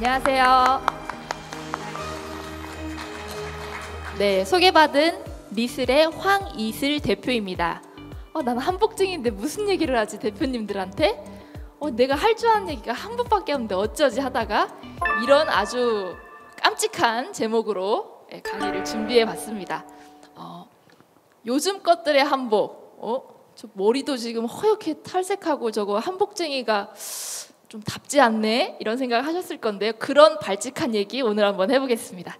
안녕하세요. 네, 소개받은 리슬의 황이슬 대표입니다. 나는 한복증인데 무슨 얘기를 하지 대표님들한테? 내가 할 줄 아는 얘기가 한복밖에 없는데 어쩌지 하다가 이런 아주 깜찍한 제목으로 강의를 준비해봤습니다. 요즘 것들의 한복, 저 머리도 지금 허옇게 탈색하고 저거 한복쟁이가 좀 답지 않네? 이런 생각을 하셨을 건데요. 그런 발칙한 얘기 오늘 한번 해보겠습니다.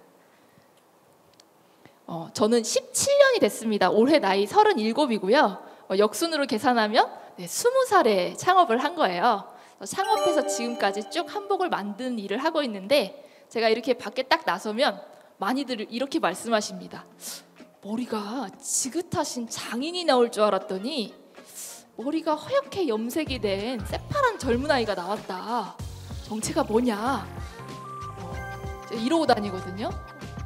저는 17년이 됐습니다. 올해 나이 37이고요. 역순으로 계산하면 20살에 창업을 한 거예요. 창업해서 지금까지 쭉 한복을 만드는 일을 하고 있는데 제가 이렇게 밖에 딱 나서면 많이들 이렇게 말씀하십니다. 머리가 지긋하신 장인이 나올 줄 알았더니 머리가 허옇게 염색이 된 새파란 젊은 아이가 나왔다. 정체가 뭐냐? 이러고 다니거든요.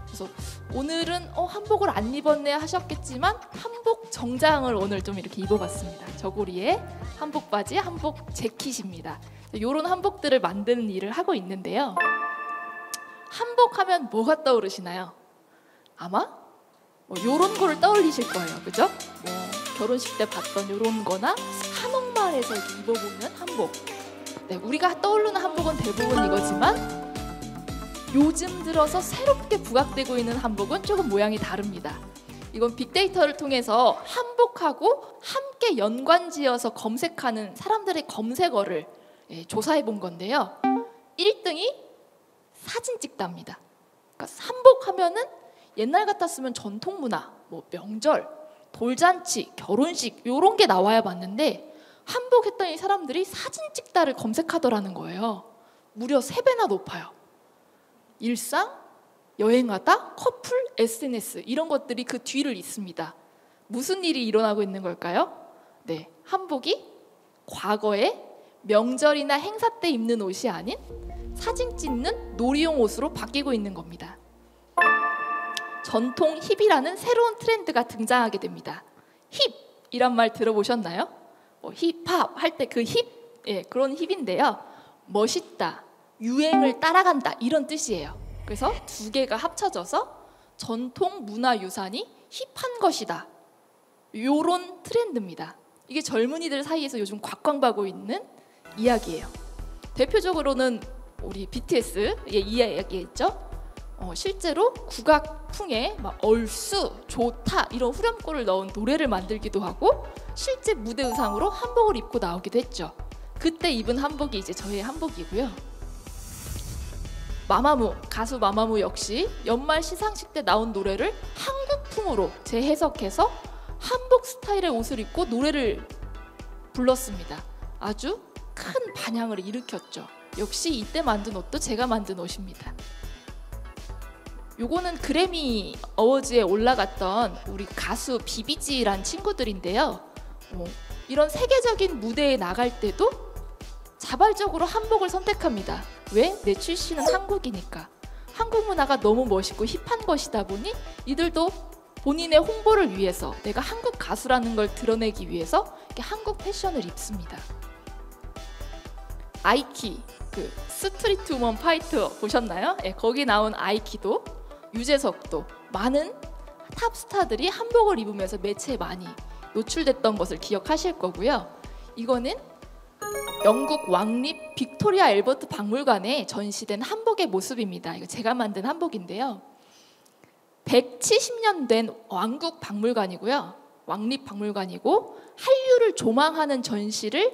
그래서 오늘은 한복을 안 입었네 하셨겠지만 한복 정장을 오늘 좀 이렇게 입어봤습니다. 저고리에 한복 바지, 한복 재킷입니다. 이런 한복들을 만드는 일을 하고 있는데요. 한복하면 뭐가 떠오르시나요? 아마 요런 거를 떠올리실 거예요. 그죠? 결혼식 때 봤던 요런 거나 한옥마을에서 입어보는 한복. 우리가 떠오르는 한복은 대부분 이거지만 요즘 들어서 새롭게 부각되고 있는 한복은 조금 모양이 다릅니다. 이건 빅데이터를 통해서 한복하고 함께 연관지어서 검색하는 사람들의 검색어를 조사해 본 건데요. 1등이 사진 찍다입니다. 그러니까 한복하면은 옛날 같았으면 전통문화, 명절, 돌잔치, 결혼식 이런 게 나와야 봤는데 한복했더니 사람들이 사진 찍다를 검색하더라는 거예요. 무려 3배나 높아요. 일상, 여행하다, 커플, SNS 이런 것들이 그 뒤를 잇습니다. 무슨 일이 일어나고 있는 걸까요? 한복이 과거에 명절이나 행사 때 입는 옷이 아닌 사진 찍는 놀이용 옷으로 바뀌고 있는 겁니다. 전통 힙이라는 새로운 트렌드가 등장하게 됩니다. 힙이란 말 들어보셨나요? 힙합 할 때 그 힙, 그런 힙인데요. 멋있다, 유행을 따라간다 이런 뜻이에요. 그래서 두 개가 합쳐져서 전통 문화유산이 힙한 것이다. 요런 트렌드입니다. 이게 젊은이들 사이에서 요즘 곽광받고 있는 이야기예요. 대표적으로는 우리 BTS의 이야기했죠. 실제로 국악풍에 얼쑤, 좋다 이런 후렴구를 넣은 노래를 만들기도 하고 실제 무대 의상으로 한복을 입고 나오기도 했죠. 그때 입은 한복이 이제 저의 한복이고요. 마마무, 가수 마마무 역시 연말 시상식 때 나온 노래를 한국풍으로 재해석해서 한복 스타일의 옷을 입고 노래를 불렀습니다. 아주 큰 반향을 일으켰죠. 역시 이때 만든 옷도 제가 만든 옷입니다. 요거는 그래미 어워즈에 올라갔던 우리 가수 비비지란 친구들인데요. 이런 세계적인 무대에 나갈 때도 자발적으로 한복을 선택합니다. 왜? 내 출신은 한국이니까. 한국 문화가 너무 멋있고 힙한 것이다 보니 이들도 본인의 홍보를 위해서 내가 한국 가수라는 걸 드러내기 위해서 한국 패션을 입습니다. 아이키, 그 스트리트 우먼 파이터 보셨나요? 거기 나온 아이키도 유재석도 많은 탑스타들이 한복을 입으면서 매체에 많이 노출됐던 것을 기억하실 거고요. 이거는 영국 왕립 빅토리아 앨버트 박물관에 전시된 한복의 모습입니다. 이거 제가 만든 한복인데요. 170년 된 왕국 박물관이고요. 왕립 박물관이고 한류를 조망하는 전시를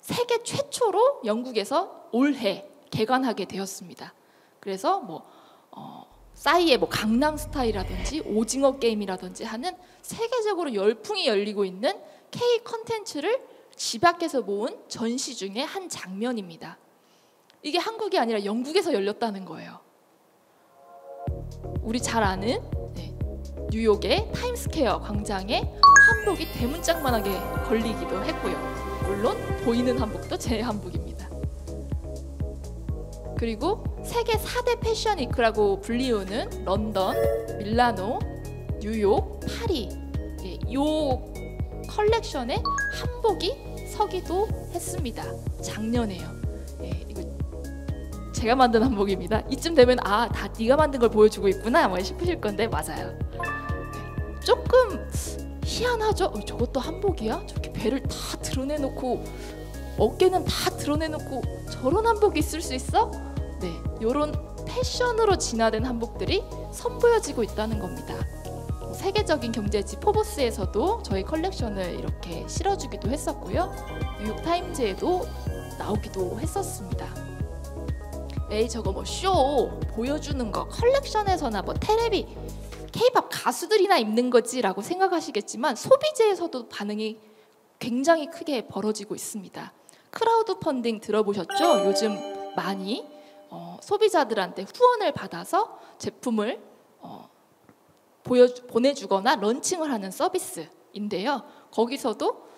세계 최초로 영국에서 올해 개관하게 되었습니다. 그래서 싸이의 강남스타일이라든지 오징어 게임이라든지 하는 세계적으로 열풍이 열리고 있는 K 컨텐츠를 집 밖에서 모은 전시 중에 한 장면입니다. 이게 한국이 아니라 영국에서 열렸다는 거예요. 우리 잘 아는 뉴욕의 타임스퀘어 광장에 한복이 대문짝만하게 걸리기도 했고요. 물론 보이는 한복도 제 한복입니다. 그리고 세계 4대 패션 위크라고 불리우는 런던, 밀라노, 뉴욕, 파리 이 컬렉션에 한복이 서기도 했습니다. 작년에요. 이거 제가 만든 한복입니다. 이쯤 되면 아, 다 네가 만든 걸 보여주고 있구나 뭐 싶으실 건데 맞아요. 조금 희한하죠? 저것도 한복이야? 저렇게 배를 다 드러내놓고 어깨는 다 드러내놓고 저런 한복이 있을 수 있어? 네, 이런 패션으로 진화된 한복들이 선보여지고 있다는 겁니다. 세계적인 경제지 포브스에서도 저희 컬렉션을 이렇게 실어주기도 했었고요. 뉴욕타임즈에도 나오기도 했었습니다. 에이 저거 뭐 쇼 보여주는 거 컬렉션에서나 뭐 테레비 K-팝 가수들이나 입는 거지 라고 생각하시겠지만 소비재에서도 반응이 굉장히 크게 벌어지고 있습니다. 크라우드 펀딩 들어보셨죠? 요즘 많이 소비자들한테 후원을 받아서 제품을 보내주거나 런칭을 하는 서비스인데요. 거기서도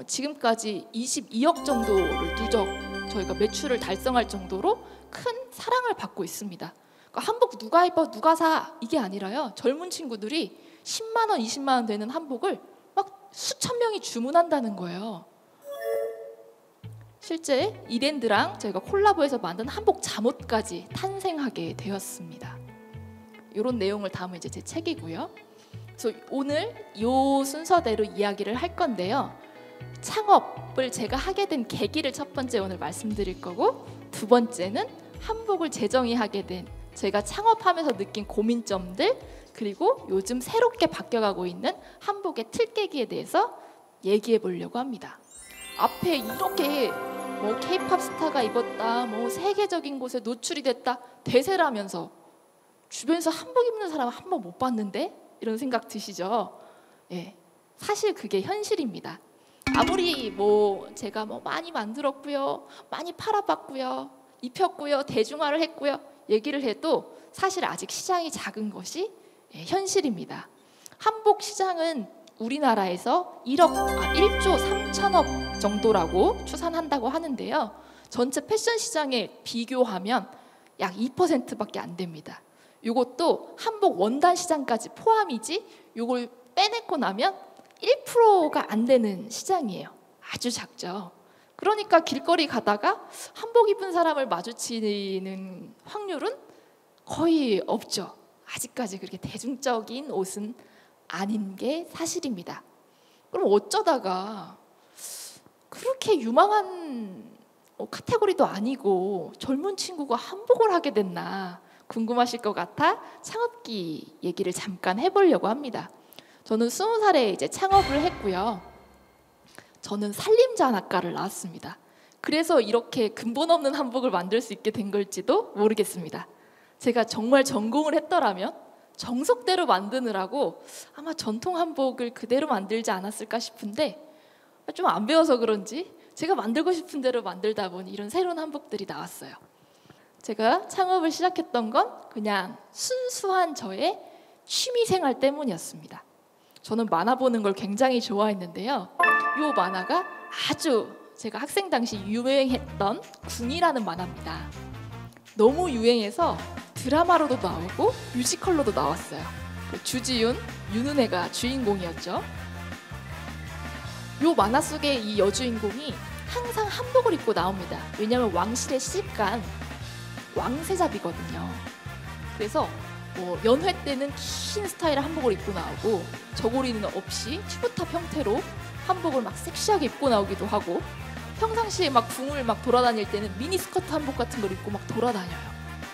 지금까지 22억 정도를 누적 저희가 매출을 달성할 정도로 큰 사랑을 받고 있습니다. 그러니까 한복 누가 입어 누가 사 이게 아니라요. 젊은 친구들이 10만 원, 20만 원 되는 한복을 막 수천 명이 주문한다는 거예요. 실제 이랜드랑 저희가 콜라보해서 만든 한복 잠옷까지 탄생하게 되었습니다. 이런 내용을 담은 이제 제 책이고요. 그래서 오늘 이 순서대로 이야기를 할 건데요. 창업을 제가 하게 된 계기를 첫 번째 오늘 말씀드릴 거고, 두 번째는 한복을 재정의하게 된 제가 창업하면서 느낀 고민점들, 그리고 요즘 새롭게 바뀌어가고 있는 한복의 틀깨기에 대해서 얘기해 보려고 합니다. 앞에 이렇게 뭐 K-팝 스타가 입었다, 뭐 세계적인 곳에 노출이 됐다, 대세라면서 주변에서 한복 입는 사람 한 번 못 봤는데? 이런 생각 드시죠? 예, 사실 그게 현실입니다. 아무리 뭐 제가 뭐 많이 만들었고요, 많이 팔아봤고요, 입혔고요, 대중화를 했고요 얘기를 해도 사실 아직 시장이 작은 것이 현실입니다. 한복 시장은 우리나라에서 1조 3천억 정도라고 추산한다고 하는데요. 전체 패션 시장에 비교하면 약 2%밖에 안 됩니다. 이것도 한복 원단 시장까지 포함이지 이걸 빼내고 나면 1%가 안 되는 시장이에요. 아주 작죠. 그러니까 길거리 가다가 한복 입은 사람을 마주치는 확률은 거의 없죠. 아직까지 그렇게 대중적인 옷은 아닌 게 사실입니다. 그럼 어쩌다가 그렇게 유망한 카테고리도 아니고 젊은 친구가 한복을 하게 됐나 궁금하실 것 같아 창업기 얘기를 잠깐 해보려고 합니다. 저는 20살에 이제 창업을 했고요. 저는 산림자원학과를 나왔습니다. 그래서 이렇게 근본 없는 한복을 만들 수 있게 된 걸지도 모르겠습니다. 제가 정말 전공을 했더라면 정석대로 만드느라고 아마 전통 한복을 그대로 만들지 않았을까 싶은데 좀 안 배워서 그런지 제가 만들고 싶은 대로 만들다 보니 이런 새로운 한복들이 나왔어요. 제가 창업을 시작했던 건 그냥 순수한 저의 취미생활 때문이었습니다. 저는 만화 보는 걸 굉장히 좋아했는데요. 이 만화가 아주 제가 학생 당시 유행했던 궁이라는 만화입니다. 너무 유행해서 드라마로도 나오고 뮤지컬로도 나왔어요. 주지훈, 윤은혜가 주인공이었죠. 이 만화 속의 이 여주인공이 항상 한복을 입고 나옵니다. 왜냐하면 왕실에 시집간 왕세자비거든요. 그래서 뭐 연회 때는 긴 스타일의 한복을 입고 나오고 저고리는 없이 튜브탑 형태로 한복을 막 섹시하게 입고 나오기도 하고, 평상시에 막 궁을 막 돌아다닐 때는 미니스커트 한복 같은 걸 입고 막 돌아다녀요.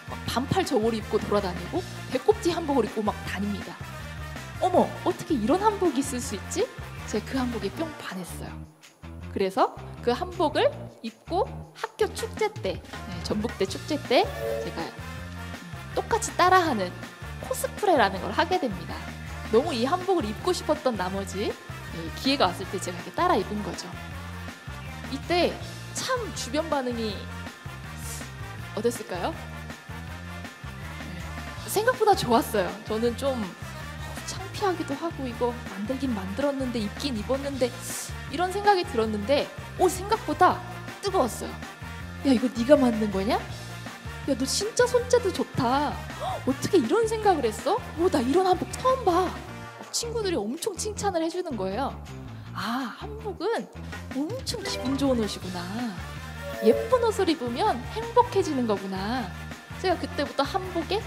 막 반팔 저고리 입고 돌아다니고 배꼽티 한복을 입고 막 다닙니다. 어머, 어떻게 이런 한복이 있을 수 있지? 제가 그 한복에 뿅 반했어요. 그래서 그 한복을 입고 학교 축제 때, 전북대 축제 때 제가 똑같이 따라하는 코스프레라는 걸 하게 됩니다. 너무 이 한복을 입고 싶었던 나머지 기회가 왔을 때 제가 이렇게 따라 입은 거죠. 이때 참 주변 반응이 어땠을까요? 생각보다 좋았어요. 저는 좀 창피하기도 하고 이거 만들긴 만들었는데 입긴 입었는데 이런 생각이 들었는데 생각보다 뜨거웠어요. 야, 이거 네가 만든 거냐? 야, 너 진짜 손재주 좋다. 어떻게 이런 생각을 했어? 나 이런 한복 처음 봐. 친구들이 엄청 칭찬을 해주는 거예요. 아, 한복은 엄청 기분 좋은 옷이구나. 예쁜 옷을 입으면 행복해지는 거구나. 제가 그때부터 한복에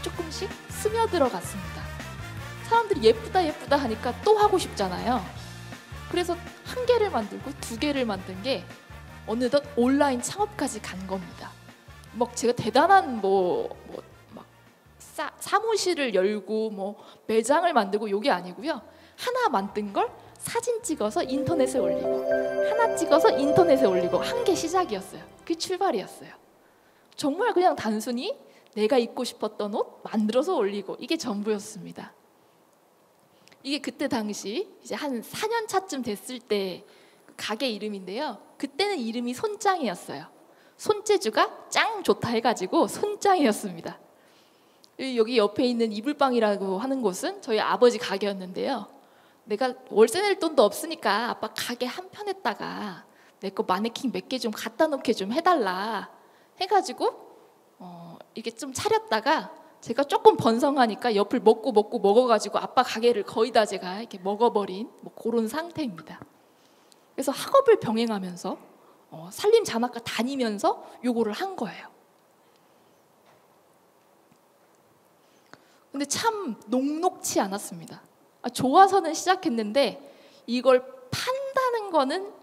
조금씩 스며들어 갔습니다. 사람들이 예쁘다 예쁘다 하니까 또 하고 싶잖아요. 그래서 한 개를 만들고 두 개를 만든 게 어느덧 온라인 창업까지 간 겁니다. 막 제가 대단한 막 사무실을 열고 뭐 매장을 만들고 요게 아니고요. 하나 만든 걸 사진 찍어서 인터넷에 올리고 하나 찍어서 인터넷에 올리고 한 게 시작이었어요. 그게 출발이었어요. 정말 그냥 단순히 내가 입고 싶었던 옷 만들어서 올리고 이게 전부였습니다. 이게 그때 당시 이제 한 4년 차쯤 됐을 때 가게 이름인데요. 그때는 이름이 손짱이었어요. 손재주가 짱 좋다 해가지고 손짱이었습니다. 여기 옆에 있는 이불방이라고 하는 곳은 저희 아버지 가게였는데요. 내가 월세 낼 돈도 없으니까 아빠 가게 한편에다가 내 거 마네킹 몇 개 좀 갖다 놓게 좀 해달라 해가지고 이렇게 좀 차렸다가 제가 조금 번성하니까 옆을 먹어가지고 아빠 가게를 거의 다 제가 이렇게 먹어버린 뭐 그런 상태입니다. 그래서 학업을 병행하면서 산림 잔학과 다니면서 요거를 한 거예요. 근데 참 녹록치 않았습니다. 좋아서는 시작했는데 이걸 판다는 거는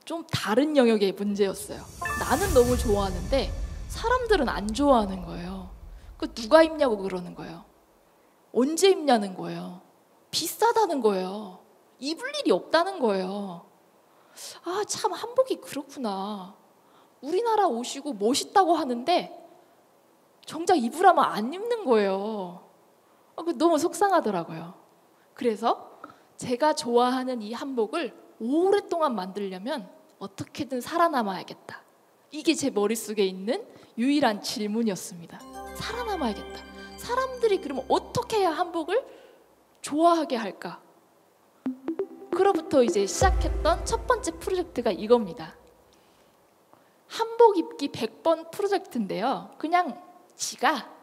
좀 다른 영역의 문제였어요. 나는 너무 좋아하는데 사람들은 안 좋아하는 거예요. 그 누가 입냐고 그러는 거예요. 언제 입냐는 거예요. 비싸다는 거예요. 입을 일이 없다는 거예요. 아, 참 한복이 그렇구나. 우리나라 옷이고 멋있다고 하는데 정작 입으라면 안 입는 거예요. 너무 속상하더라고요. 그래서 제가 좋아하는 이 한복을 오랫동안 만들려면 어떻게든 살아남아야겠다. 이게 제 머릿속에 있는 유일한 질문이었습니다. 살아남아야겠다. 사람들이 그러면 어떻게 해야 한복을 좋아하게 할까? 그로부터 이제 시작했던 첫 번째 프로젝트가 이겁니다. 한복 입기 100번 프로젝트인데요. 그냥 지가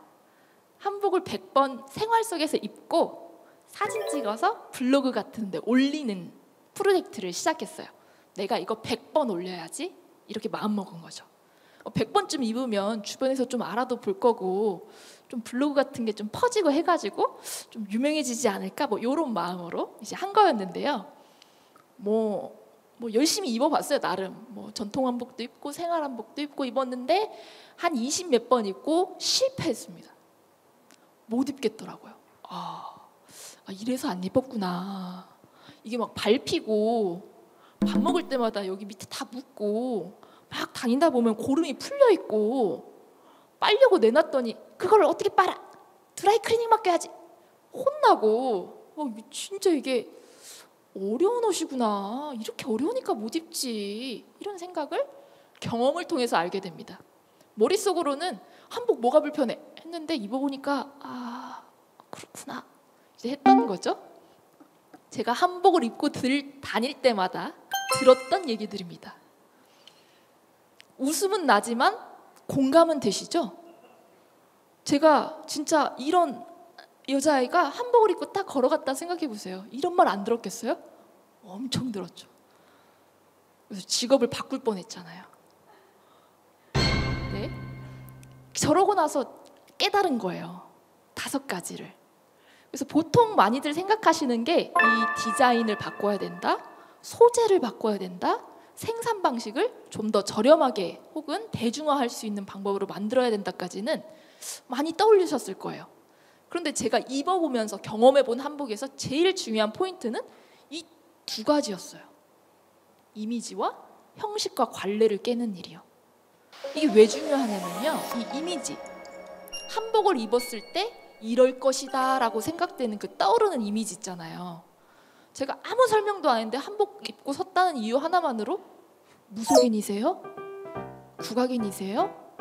한복을 100번 생활 속에서 입고 사진 찍어서 블로그 같은 데 올리는 프로젝트를 시작했어요. 내가 이거 100번 올려야지 이렇게 마음먹은 거죠. 100번쯤 입으면 주변에서 좀 알아도 볼 거고 좀 블로그 같은 게 좀 퍼지고 해가지고 좀 유명해지지 않을까 뭐 이런 마음으로 이제 한 거였는데요. 뭐 열심히 입어봤어요. 나름 뭐 전통 한복도 입고 생활 한복도 입고 입었는데 한 20몇 번 입고 실패했습니다. 못 입겠더라고요. 이래서 안 입었구나. 이게 막 밟히고 밥 먹을 때마다 여기 밑에 다 묻고 막 다니다 보면 고름이 풀려 있고 빨려고 내놨더니 그걸 어떻게 빨아? 드라이 클리닝 맡겨야지. 혼나고 진짜 이게 어려운 옷이구나. 이렇게 어려우니까 못 입지. 이런 생각을 경험을 통해서 알게 됩니다. 머릿속으로는 한복 뭐가 불편해? 했는데 입어보니까 그렇구나. 이제 했던 거죠. 제가 한복을 입고 다닐 때마다 들었던 얘기들입니다. 웃음은 나지만 공감은 되시죠? 제가 진짜 이런 여자아이가 한복을 입고 딱 걸어갔다 생각해 보세요. 이런 말 안 들었겠어요? 엄청 들었죠. 그래서 직업을 바꿀 뻔했잖아요. 네? 저러고 나서 깨달은 거예요. 5가지를. 그래서 보통 많이들 생각하시는 게 이 디자인을 바꿔야 된다, 소재를 바꿔야 된다, 생산 방식을 좀 더 저렴하게 혹은 대중화할 수 있는 방법으로 만들어야 된다까지는 많이 떠올리셨을 거예요. 그런데 제가 입어보면서 경험해본 한복에서 제일 중요한 포인트는 이 2가지였어요. 이미지와 형식과 관례를 깨는 일이요. 이게 왜 중요하냐면요. 이 이미지, 한복을 입었을 때 이럴 것이다 라고 생각되는 그 떠오르는 이미지 있잖아요. 제가 아무 설명도 안 했는데 한복 입고 섰다는 이유 하나만으로 무속인이세요? 국악인이세요?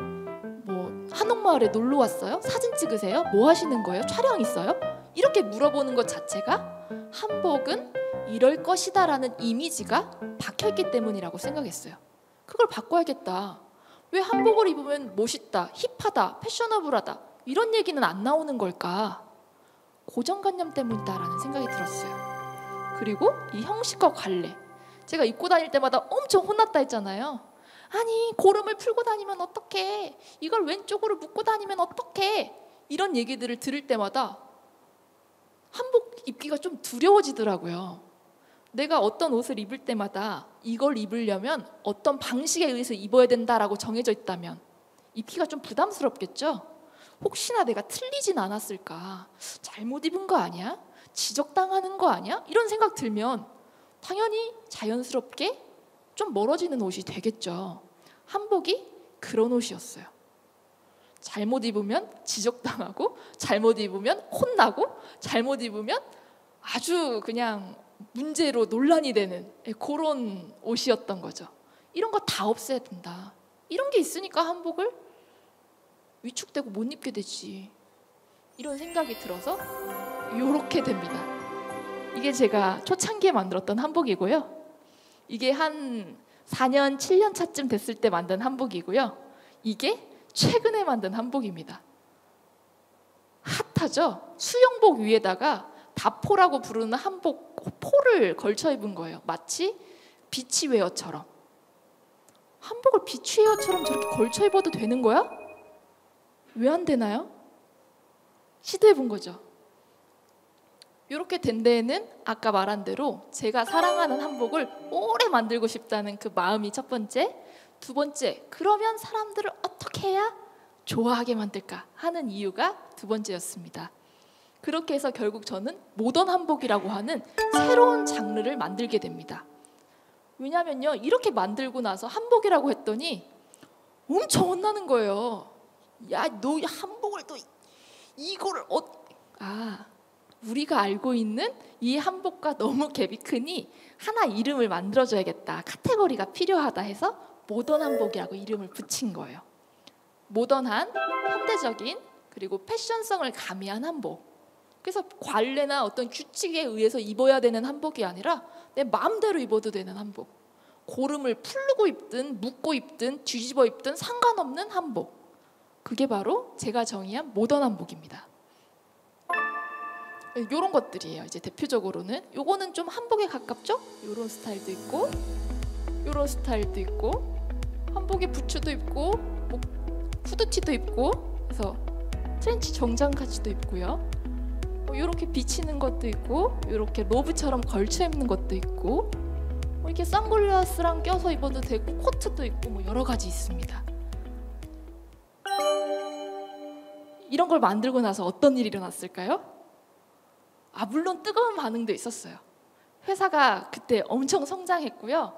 뭐 한옥마을에 놀러 왔어요? 사진 찍으세요? 뭐 하시는 거예요? 촬영 있어요? 이렇게 물어보는 것 자체가 한복은 이럴 것이다 라는 이미지가 박혀있기 때문이라고 생각했어요. 그걸 바꿔야겠다. 왜 한복을 입으면 멋있다, 힙하다, 패셔너블하다 이런 얘기는 안 나오는 걸까? 고정관념 때문이다라는 생각이 들었어요. 그리고 이 형식과 관례, 제가 입고 다닐 때마다 엄청 혼났다 했잖아요. 아니 고름을 풀고 다니면 어떡해, 이걸 왼쪽으로 묶고 다니면 어떡해, 이런 얘기들을 들을 때마다 한복 입기가 좀 두려워지더라고요. 내가 어떤 옷을 입을 때마다 이걸 입으려면 어떤 방식에 의해서 입어야 된다라고 정해져 있다면 입기가 좀 부담스럽겠죠. 혹시나 내가 틀리진 않았을까, 잘못 입은 거 아니야, 지적당하는 거 아니야, 이런 생각 들면 당연히 자연스럽게 좀 멀어지는 옷이 되겠죠. 한복이 그런 옷이었어요. 잘못 입으면 지적당하고, 잘못 입으면 혼나고, 잘못 입으면 아주 그냥 문제로 논란이 되는 그런 옷이었던 거죠. 이런 거 다 없애야 된다. 이런 게 있으니까 한복을 위축되고 못 입게 되지, 이런 생각이 들어서 이렇게 됩니다. 이게 제가 초창기에 만들었던 한복이고요. 이게 한 4년, 7년 차쯤 됐을 때 만든 한복이고요. 이게 최근에 만든 한복입니다. 핫하죠? 수영복 위에다가 다포라고 부르는 한복 포를 걸쳐 입은 거예요. 마치 비치웨어처럼. 한복을 비치웨어처럼 저렇게 걸쳐 입어도 되는 거야? 왜 안 되나요? 시도해 본 거죠. 이렇게 된 데에는 아까 말한 대로 제가 사랑하는 한복을 오래 만들고 싶다는 그 마음이 첫 번째, 두 번째, 그러면 사람들을 어떻게 해야 좋아하게 만들까 하는 이유가 두 번째였습니다. 그렇게 해서 결국 저는 모던 한복이라고 하는 새로운 장르를 만들게 됩니다. 왜냐면요, 이렇게 만들고 나서 한복이라고 했더니 엄청 혼나는 거예요. 야, 너 한복을 또 이거를 우리가 알고 있는 이 한복과 너무 갭이 크니 하나 이름을 만들어줘야겠다, 카테고리가 필요하다 해서 모던 한복이라고 이름을 붙인 거예요. 모던한, 현대적인, 그리고 패션성을 가미한 한복. 그래서 관례나 어떤 규칙에 의해서 입어야 되는 한복이 아니라 내 마음대로 입어도 되는 한복. 고름을 풀고 입든 묶고 입든 뒤집어 입든 상관없는 한복. 그게 바로 제가 정의한 모던 한복입니다. 이런 것들이에요. 이제 대표적으로는 요거는 좀 한복에 가깝죠? 요런 스타일도 있고, 요런 스타일도 있고, 한복에 부츠도 입고, 뭐 후드티도 입고, 그래서 트렌치 정장까지도 입고요. 이렇게 비치는 것도 있고, 이렇게 로브처럼 걸쳐 입는 것도 있고, 이렇게 선글라스랑 껴서 입어도 되고, 코트도 있고, 뭐 여러 가지 있습니다. 이런 걸 만들고 나서 어떤 일이 일어났을까요? 물론 뜨거운 반응도 있었어요. 회사가 그때 엄청 성장했고요.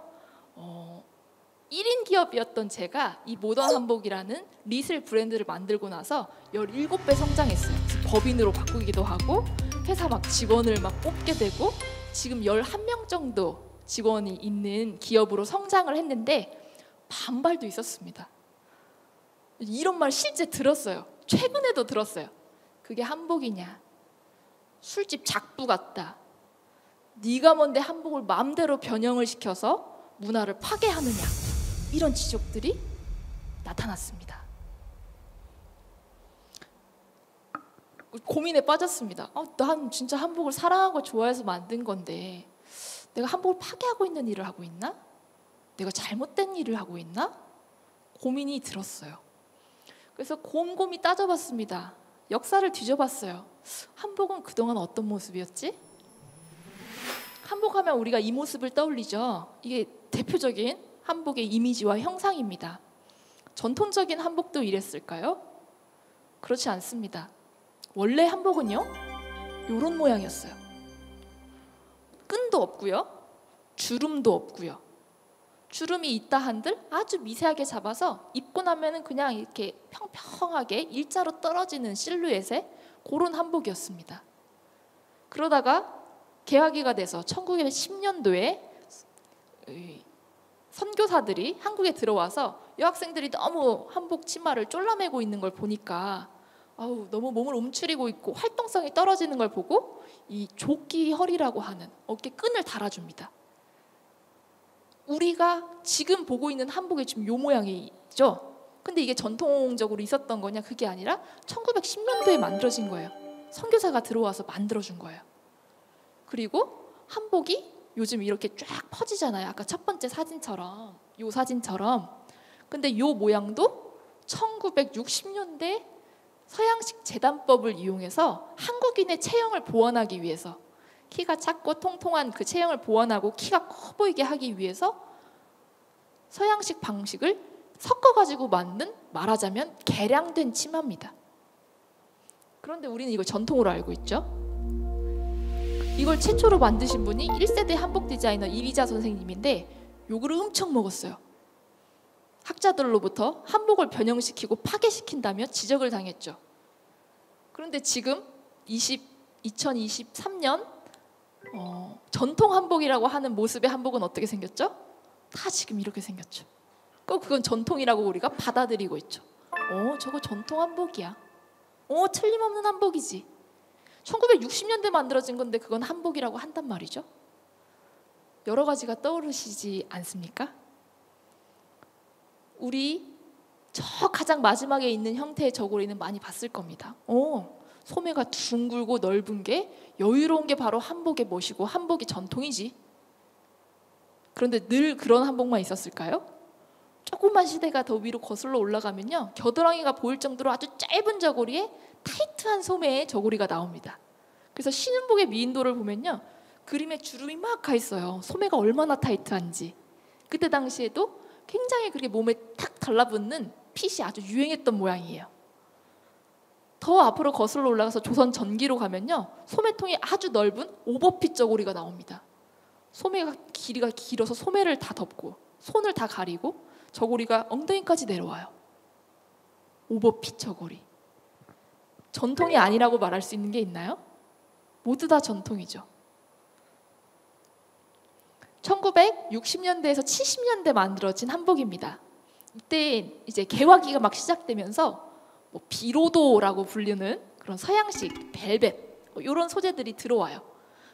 1인 기업이었던 제가 이 모던 한복이라는 리슬 브랜드를 만들고 나서 17배 성장했어요. 그래서 법인으로 바꾸기도 하고 회사 막 직원을 막 뽑게 되고 지금 11명 정도 직원이 있는 기업으로 성장을 했는데 반발도 있었습니다. 이런 말 실제 들었어요. 최근에도 들었어요. 그게 한복이냐? 술집 작부 같다. 네가 뭔데 한복을 마음대로 변형을 시켜서 문화를 파괴하느냐, 이런 지적들이 나타났습니다. 고민에 빠졌습니다. 난 진짜 한복을 사랑하고 좋아해서 만든 건데 내가 한복을 파괴하고 있는 일을 하고 있나? 내가 잘못된 일을 하고 있나? 고민이 들었어요. 그래서 곰곰이 따져봤습니다. 역사를 뒤져봤어요. 한복은 그동안 어떤 모습이었지? 한복하면 우리가 이 모습을 떠올리죠. 이게 대표적인 한복의 이미지와 형상입니다. 전통적인 한복도 이랬을까요? 그렇지 않습니다. 원래 한복은요, 이런 모양이었어요. 끈도 없고요, 주름도 없고요. 주름이 있다 한들 아주 미세하게 잡아서 입고 나면은 그냥 이렇게 평평하게 일자로 떨어지는 실루엣의 그런 한복이었습니다. 그러다가 개화기가 돼서 1910년도에 선교사들이 한국에 들어와서 여학생들이 너무 한복 치마를 쫄라매고 있는 걸 보니까 너무 몸을 움츠리고 있고 활동성이 떨어지는 걸 보고 이 조끼 허리라고 하는 어깨 끈을 달아줍니다. 우리가 지금 보고 있는 한복이 지금 요 모양이죠. 근데 이게 전통적으로 있었던 거냐? 그게 아니라 1910년도에 만들어진 거예요. 선교사가 들어와서 만들어준 거예요. 그리고 한복이 요즘 이렇게 쫙 퍼지잖아요. 아까 첫 번째 사진처럼, 요 사진처럼 근데 이 모양도 1960년대 서양식 재단법을 이용해서 한국인의 체형을 보완하기 위해서, 키가 작고 통통한 그 체형을 보완하고 키가 커 보이게 하기 위해서 서양식 방식을 섞어가지고 만든, 말하자면 개량된 치마입니다. 그런데 우리는 이걸 전통으로 알고 있죠. 이걸 최초로 만드신 분이 1세대 한복 디자이너 이리자 선생님인데 욕을 엄청 먹었어요. 학자들로부터 한복을 변형시키고 파괴시킨다며 지적을 당했죠. 그런데 지금 2023년 전통 한복이라고 하는 모습의 한복은 어떻게 생겼죠? 다 지금 이렇게 생겼죠. 꼭 그건 전통이라고 우리가 받아들이고 있죠. 저거 전통 한복이야. 틀림없는 한복이지. 1960년대 만들어진 건데 그건 한복이라고 한단 말이죠. 여러 가지가 떠오르시지 않습니까? 우리 저 가장 마지막에 있는 형태의 저고리는 많이 봤을 겁니다. 소매가 둥글고 넓은 게, 여유로운 게 바로 한복의 멋이고 한복이 전통이지. 그런데 늘 그런 한복만 있었을까요? 조금만 시대가 더 위로 거슬러 올라가면요, 겨드랑이가 보일 정도로 아주 짧은 저고리에 타이트한 소매의 저고리가 나옵니다. 그래서 신은복의 미인도를 보면요, 그림에 주름이 막 가 있어요. 소매가 얼마나 타이트한지. 그때 당시에도 굉장히 그렇게 몸에 탁 달라붙는 핏이 아주 유행했던 모양이에요. 더 앞으로 거슬러 올라가서 조선 전기로 가면요, 소매통이 아주 넓은 오버핏 저고리가 나옵니다. 소매가 길이가 길어서 소매를 다 덮고 손을 다 가리고 저고리가 엉덩이까지 내려와요. 오버핏 저고리. 전통이 아니라고 말할 수 있는 게 있나요? 모두 다 전통이죠. 1960년대에서 70년대 만들어진 한복입니다. 이때 이제 개화기가 막 시작되면서 비로도라고 불리는 그런 서양식 벨벳, 이런 소재들이 들어와요.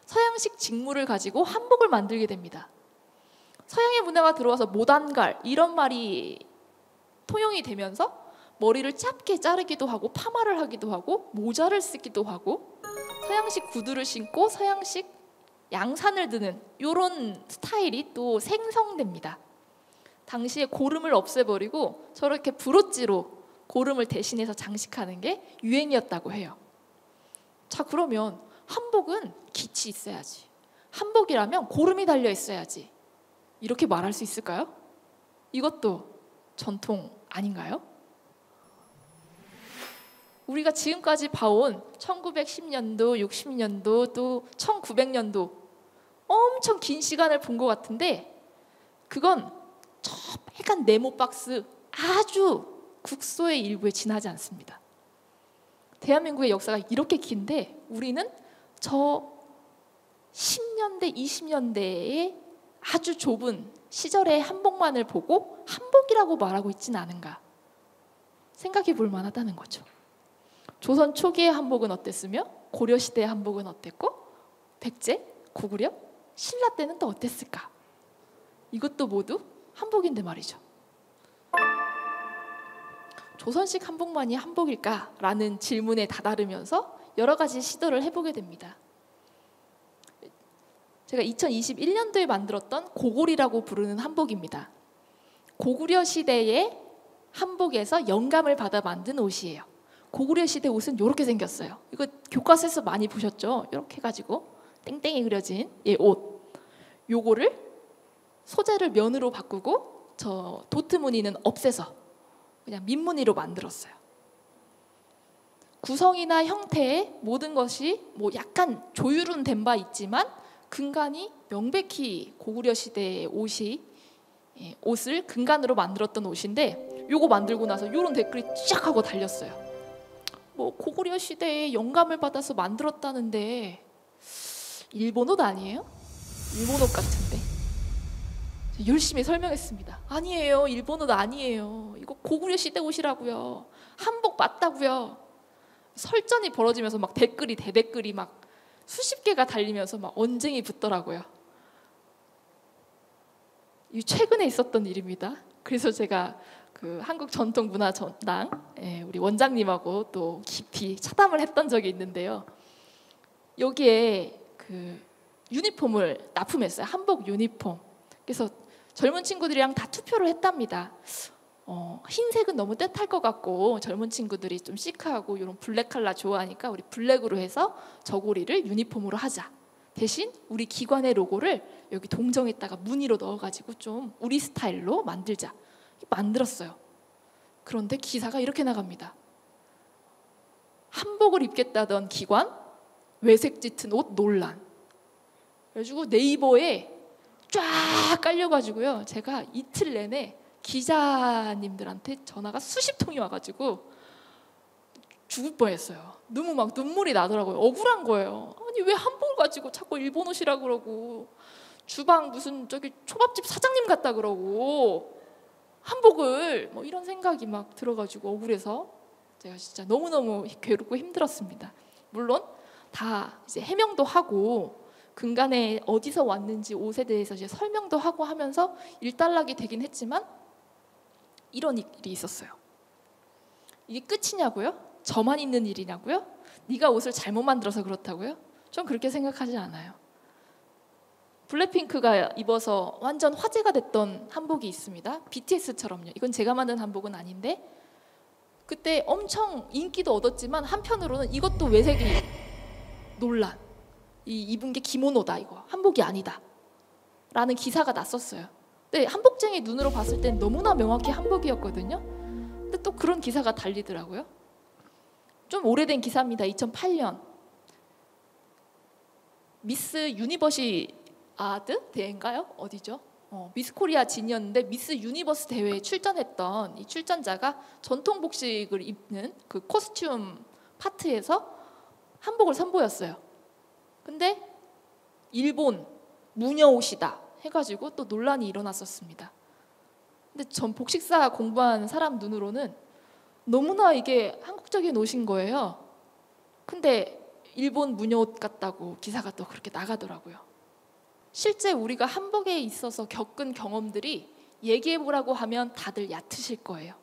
서양식 직물을 가지고 한복을 만들게 됩니다. 서양의 문화가 들어와서 모단갈, 이런 말이 통용이 되면서 머리를 짧게 자르기도 하고 파마를 하기도 하고 모자를 쓰기도 하고 서양식 구두를 신고 서양식 양산을 드는 이런 스타일이 또 생성됩니다. 당시에 고름을 없애버리고 저렇게 브로치로 고름을 대신해서 장식하는 게 유행이었다고 해요. 자, 그러면 한복은 깃이 있어야지, 한복이라면 고름이 달려 있어야지, 이렇게 말할 수 있을까요? 이것도 전통 아닌가요? 우리가 지금까지 봐온 1910년도, 60년도, 또 1900년도 엄청 긴 시간을 본 것 같은데, 그건 저 빨간 네모 박스 아주 국소의 일부에 지나지 않습니다. 대한민국의 역사가 이렇게 긴데 우리는 저 10년대, 20년대의 아주 좁은 시절의 한복만을 보고 한복이라고 말하고 있지는 않은가 생각해 볼 만하다는 거죠. 조선 초기의 한복은 어땠으며 고려시대의 한복은 어땠고 백제, 고구려, 신라 때는 또 어땠을까? 이것도 모두 한복인데 말이죠. 조선식 한복만이 한복일까라는 질문에 다다르면서 여러 가지 시도를 해보게 됩니다. 제가 2021년도에 만들었던 고골이라고 부르는 한복입니다. 고구려 시대의 한복에서 영감을 받아 만든 옷이에요. 고구려 시대 옷은 이렇게 생겼어요. 이거 교과서에서 많이 보셨죠? 이렇게 해가지고 땡땡이 그려진 옷. 요거를 소재를 면으로 바꾸고 저 도트 무늬는 없애서 그냥 민무늬로 만들었어요. 구성이나 형태의 모든 것이 약간 조율은 된 바 있지만 근간이 명백히 고구려 시대의 옷을 근간으로 만들었던 옷인데, 요거 만들고 나서 요런 댓글이 쫙 하고 달렸어요. 고구려 시대에 영감을 받아서 만들었다는데 일본 옷 아니에요? 일본 옷 같은데. 열심히 설명했습니다. 아니에요, 일본 옷 아니에요. 이거 고구려 시대 옷이라고요. 한복 맞다고요. 설전이 벌어지면서 막 댓글이 대댓글이 막 수십 개가 달리면서 막 언쟁이 붙더라고요. 이 최근에 있었던 일입니다. 그래서 제가 그 한국전통문화전당 우리 원장님하고 또 깊이 차담을 했던 적이 있는데요. 여기에 그 유니폼을 납품했어요. 한복 유니폼. 그래서 젊은 친구들이랑 다 투표를 했답니다. 흰색은 너무 떼탈 것 같고 젊은 친구들이 좀 시크하고 이런 블랙 컬러 좋아하니까 우리 블랙으로 해서 저고리를 유니폼으로 하자. 대신 우리 기관의 로고를 여기 동정에다가 무늬로 넣어가지고 좀 우리 스타일로 만들자. 만들었어요. 그런데 기사가 이렇게 나갑니다. 한복을 입겠다던 기관, 외색 짙은 옷 논란. 그래가지고 네이버에 쫙 깔려가지고요. 제가 이틀 내내 기자님들한테 전화가 수십 통이 와가지고 죽을 뻔했어요. 너무 막 눈물이 나더라고요. 억울한 거예요. 아니 왜 한복을 가지고 자꾸 일본 옷이라 그러고 주방 무슨 저기 초밥집 사장님 같다 그러고 한복을 뭐 이런 생각이 막 들어가지고 억울해서 제가 진짜 너무너무 괴롭고 힘들었습니다. 물론 다 이제 해명도 하고 근간에 어디서 왔는지 옷에 대해서 이제 설명도 하고 하면서 일단락이 되긴 했지만 이런 일이 있었어요. 이게 끝이냐고요? 저만 있는 일이냐고요? 네가 옷을 잘못 만들어서 그렇다고요? 전 그렇게 생각하지 않아요. 블랙핑크가 입어서 완전 화제가 됐던 한복이 있습니다. BTS처럼요. 이건 제가 만든 한복은 아닌데 그때 엄청 인기도 얻었지만 한편으로는 이것도 외색이 논란. 이 입은 게 기모노다 이거 한복이 아니다 라는 기사가 났었어요. 근데 한복쟁이 눈으로 봤을 땐 너무나 명확히 한복이었거든요. 근데 또 그런 기사가 달리더라고요. 좀 오래된 기사입니다. 2008년 미스 유니버시아드 대회인가요? 어디죠? 미스 코리아 진이었는데 미스 유니버스 대회에 출전했던 이 출전자가 전통 복식을 입는 그 코스튬 파트에서 한복을 선보였어요. 근데 일본 무녀 옷이다 해가지고 또 논란이 일어났었습니다. 근데 전 복식사 공부한 사람 눈으로는 너무나 이게 한국적인 옷인 거예요. 근데 일본 무녀 옷 같다고 기사가 또 그렇게 나가더라고요. 실제 우리가 한복에 있어서 겪은 경험들이 얘기해보라고 하면 다들 얕으실 거예요.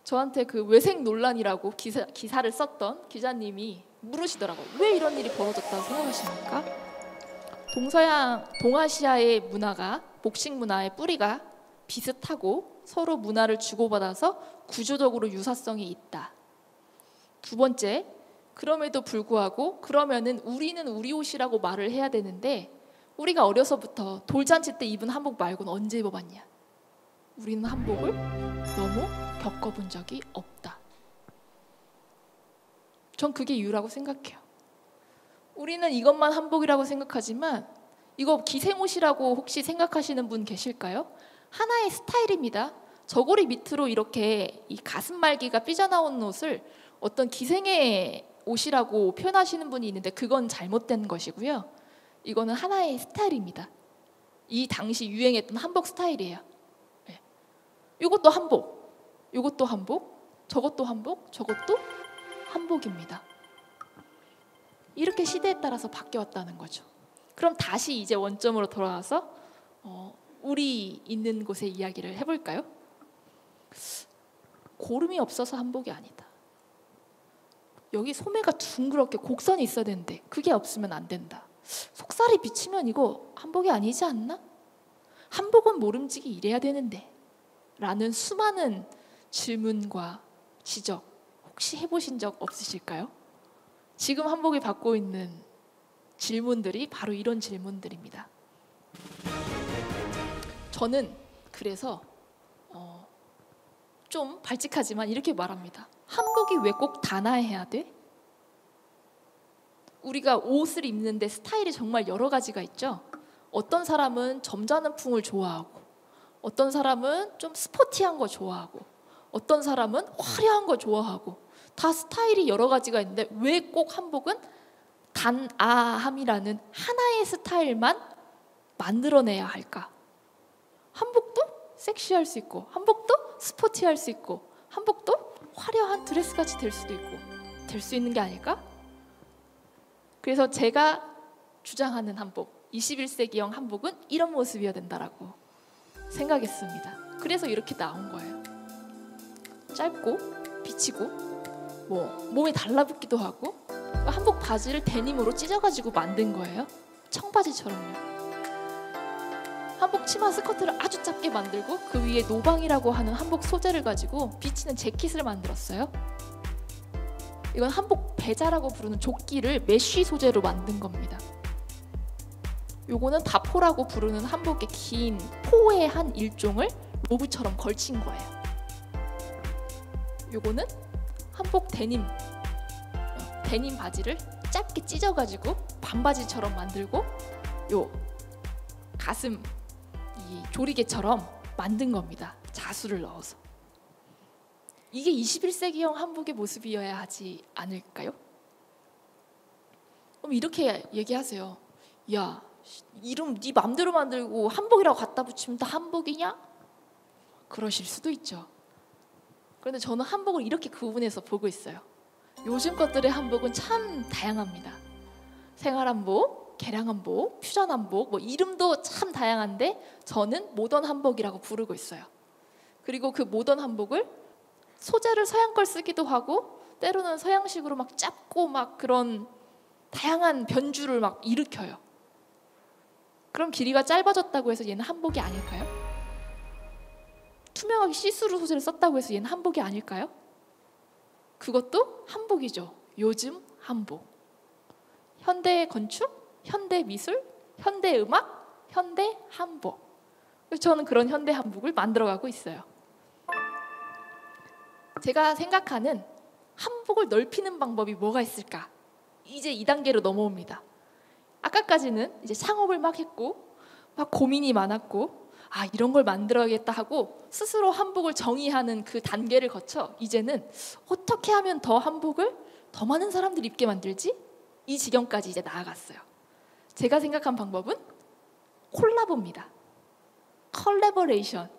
저한테 그 외색 논란이라고 기사를 썼던 기자님이 물으시더라고요. 왜 이런 일이 벌어졌다고 생각하십니까? 동아시아의 문화가 복식 문화의 뿌리가 비슷하고 서로 문화를 주고받아서 구조적으로 유사성이 있다. 두 번째, 그럼에도 불구하고 그러면은 우리는 우리 옷이라고 말을 해야 되는데 우리가 어려서부터 돌잔치 때 입은 한복 말고는 언제 입어봤냐? 우리는 한복을 너무 겪어본 적이 없다. 전 그게 이유라고 생각해요. 우리는 이것만 한복이라고 생각하지만 이거 기생옷이라고 혹시 생각하시는 분 계실까요? 하나의 스타일입니다. 저고리 밑으로 이렇게 이 가슴 말기가 삐져나오는 옷을 어떤 기생의 옷이라고 표현하시는 분이 있는데 그건 잘못된 것이고요. 이거는 하나의 스타일입니다. 이 당시 유행했던 한복 스타일이에요. 네. 이것도 한복, 이것도 한복, 저것도 한복, 저것도 한복입니다. 이렇게 시대에 따라서 바뀌었다는 거죠. 그럼 다시 이제 원점으로 돌아와서 우리 있는 곳의 이야기를 해볼까요? 고름이 없어서 한복이 아니다. 여기 소매가 둥그렇게 곡선이 있어야 되는데 그게 없으면 안 된다. 속살이 비치면 이거 한복이 아니지 않나? 한복은 모름지기 이래야 되는데 라는 수많은 질문과 지적 혹시 해보신 적 없으실까요? 지금 한복이 받고 있는 질문들이 바로 이런 질문들입니다. 저는 그래서 좀 발칙하지만 이렇게 말합니다. 한복이 왜 꼭 단아해야 돼? 우리가 옷을 입는데 스타일이 정말 여러 가지가 있죠. 어떤 사람은 점잖은 풍을 좋아하고 어떤 사람은 좀 스포티한 거 좋아하고 어떤 사람은 화려한 거 좋아하고 다 스타일이 여러 가지가 있는데 왜 꼭 한복은 단아함이라는 하나의 스타일만 만들어내야 할까? 한복도 섹시할 수 있고 한복도 스포티할 수 있고 한복도 화려한 드레스같이 될 수도 있고 될 수 있는 게 아닐까? 그래서 제가 주장하는 한복 21세기형 한복은 이런 모습이어야 된다라고 생각했습니다. 그래서 이렇게 나온 거예요. 짧고 비치고 뭐 몸에 달라붙기도 하고 한복 바지를 데님으로 찢어가지고 만든 거예요. 청바지처럼요. 한복 치마 스커트를 아주 짧게 만들고 그 위에 노방이라고 하는 한복 소재를 가지고 비치는 재킷을 만들었어요. 이건 한복 배자라고 부르는 조끼를 메쉬 소재로 만든 겁니다. 요거는 다포라고 부르는 한복의 긴 포의 한 일종을 로브처럼 걸친 거예요. 요거는 한복 데님 바지를 짧게 찢어가지고 반바지처럼 만들고 요 가슴 이 조리개처럼 만든 겁니다. 자수를 넣어서. 이게 21세기형 한복의 모습이어야 하지 않을까요? 그럼 이렇게 얘기하세요. 야, 이름 네 맘대로 만들고 한복이라고 갖다 붙이면 다 한복이냐? 그러실 수도 있죠. 그런데 저는 한복을 이렇게 구분해서 보고 있어요. 요즘 것들의 한복은 참 다양합니다. 생활한복, 개량한복, 퓨전한복, 뭐 이름도 참 다양한데 저는 모던 한복이라고 부르고 있어요. 그리고 그 모던 한복을 소재를 서양 걸 쓰기도 하고 때로는 서양식으로 막 짧고 막 그런 다양한 변주를 막 일으켜요. 그럼 길이가 짧아졌다고 해서 얘는 한복이 아닐까요? 투명하게 시스루 소재를 썼다고 해서 얘는 한복이 아닐까요? 그것도 한복이죠. 요즘 한복. 현대 건축, 현대 미술, 현대 음악, 현대 한복. 그래서 저는 그런 현대 한복을 만들어가고 있어요. 제가 생각하는 한복을 넓히는 방법이 뭐가 있을까? 이제 2단계로 넘어옵니다. 아까까지는 이제 창업을 막 했고 막 고민이 많았고 이런 걸 만들어야겠다 하고 스스로 한복을 정의하는 그 단계를 거쳐 이제는 어떻게 하면 더 한복을 더 많은 사람들이 입게 만들지? 이 지경까지 이제 나아갔어요. 제가 생각한 방법은 콜라보입니다. 컬래버레이션.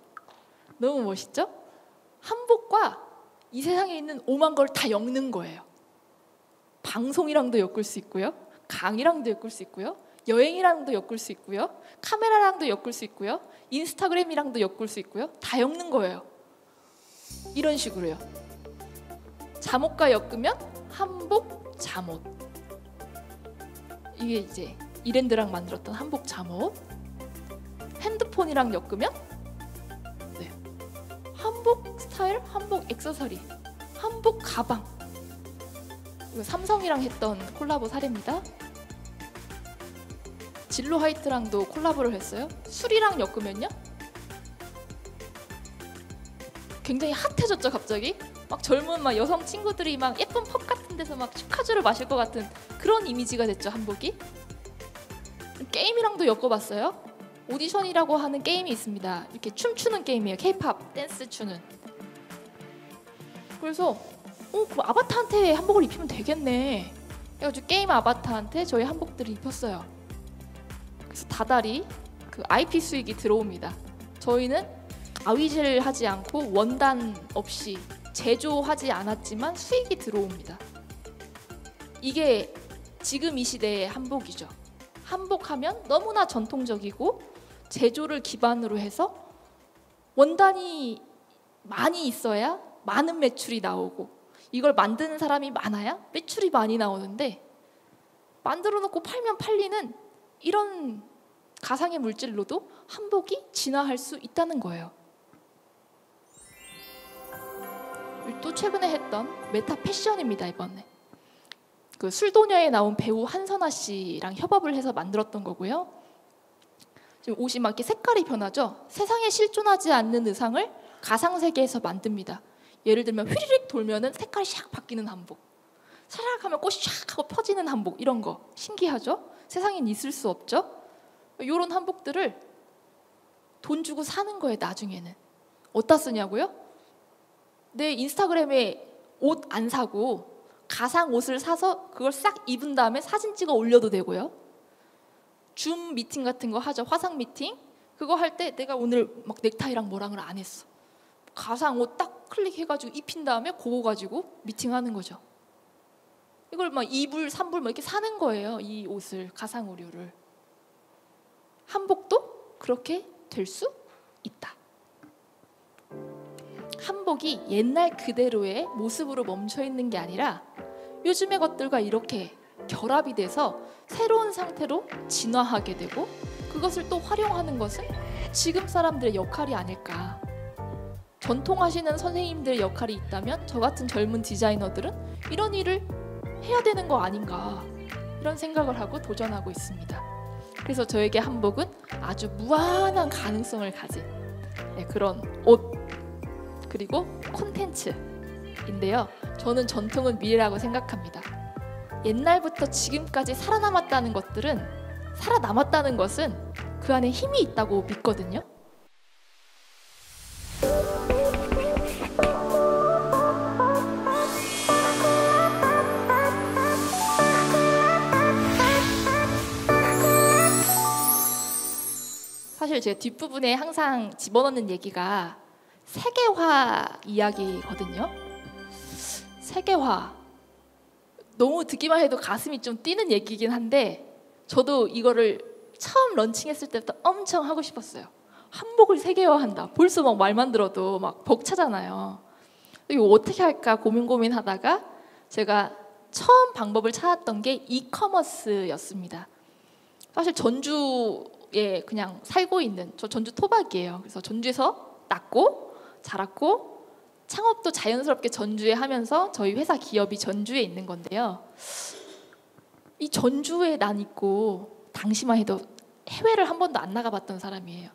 너무 멋있죠? 한복과 이 세상에 있는 오만 걸 다 엮는 거예요. 방송이랑도 엮을 수 있고요. 강의랑도 엮을 수 있고요. 여행이랑도 엮을 수 있고요. 카메라랑도 엮을 수 있고요. 인스타그램이랑도 엮을 수 있고요. 다 엮는 거예요. 이런 식으로요. 잠옷과 엮으면 한복 잠옷. 이게 이제 이랜드랑 만들었던 한복 잠옷. 핸드폰이랑 엮으면 한복 스타일, 한복 액세서리, 한복 가방. 이거 삼성이랑 했던 콜라보 사례입니다. 진로 화이트랑도 콜라보를 했어요. 술이랑 엮으면요 굉장히 핫해졌죠. 갑자기 막 젊은 막 여성 친구들이 막 예쁜 펍 같은 데서 막 축하주를 마실 것 같은 그런 이미지가 됐죠. 한복이. 게임이랑도 엮어봤어요. 오디션이라고 하는 게임이 있습니다. 이렇게 춤추는 게임이에요. K-팝 댄스 추는. 그래서 그 아바타한테 한복을 입히면 되겠네. 그래가지고 게임 아바타한테 저희 한복들을 입혔어요. 그래서 다달이 그 IP 수익이 들어옵니다. 저희는 아위질 하지 않고 원단 없이 제조하지 않았지만 수익이 들어옵니다. 이게 지금 이 시대의 한복이죠. 한복하면 너무나 전통적이고 제조를 기반으로 해서 원단이 많이 있어야 많은 매출이 나오고 이걸 만드는 사람이 많아야 매출이 많이 나오는데 만들어 놓고 팔면 팔리는 이런 가상의 물질로도 한복이 진화할 수 있다는 거예요. 또 최근에 했던 메타 패션입니다. 이번에 그 술도녀에 나온 배우 한선아 씨랑 협업을 해서 만들었던 거고요. 지금 옷이 막 이렇게 색깔이 변하죠. 세상에 실존하지 않는 의상을 가상 세계에서 만듭니다. 예를 들면 휘리릭 돌면은 색깔이 샥 바뀌는 한복, 사락 하면 꽃이 샥 하고 퍼지는 한복, 이런 거 신기하죠? 세상엔 있을 수 없죠? 이런 한복들을 돈 주고 사는 거예요. 나중에는 어디다 쓰냐고요? 내 인스타그램에 옷 안 사고 가상 옷을 사서 그걸 싹 입은 다음에 사진 찍어 올려도 되고요. 줌 미팅 같은 거 하죠. 화상 미팅. 그거 할 때 내가 오늘 막 넥타이랑 뭐랑을 안 했어. 가상 옷 딱 클릭해가지고 입힌 다음에 그거 가지고 미팅하는 거죠. 이걸 막 2불, 3불 막 이렇게 사는 거예요. 이 옷을, 가상 의류를. 한복도 그렇게 될 수 있다. 한복이 옛날 그대로의 모습으로 멈춰 있는 게 아니라 요즘의 것들과 이렇게 결합이 돼서 새로운 상태로 진화하게 되고 그것을 또 활용하는 것은 지금 사람들의 역할이 아닐까. 전통하시는 선생님들의 역할이 있다면 저 같은 젊은 디자이너들은 이런 일을 해야 되는 거 아닌가, 이런 생각을 하고 도전하고 있습니다. 그래서 저에게 한복은 아주 무한한 가능성을 가진 그런 옷 그리고 콘텐츠인데요. 저는 전통은 미래라고 생각합니다. 옛날부터 지금까지 살아남았다는 것은 그 안에 힘이 있다고 믿거든요. 사실 제가 뒷부분에 항상 집어넣는 얘기가 세계화 이야기거든요. 세계화, 너무 듣기만 해도 가슴이 좀 뛰는 얘기긴 한데 저도 이거를 처음 런칭했을 때부터 엄청 하고 싶었어요. 한복을 세계화한다. 벌써 막 말만 들어도 막 벅차잖아요. 이거 어떻게 할까 고민하다가 제가 처음 방법을 찾았던 게 이커머스였습니다. 사실 전주에 그냥 살고 있는, 저 전주 토박이에요. 그래서 전주에서 낳고 자랐고 창업도 자연스럽게 전주에 하면서 저희 회사 기업이 전주에 있는 건데요. 이 전주에 난 있고 당시만 해도 해외를 한 번도 안 나가봤던 사람이에요.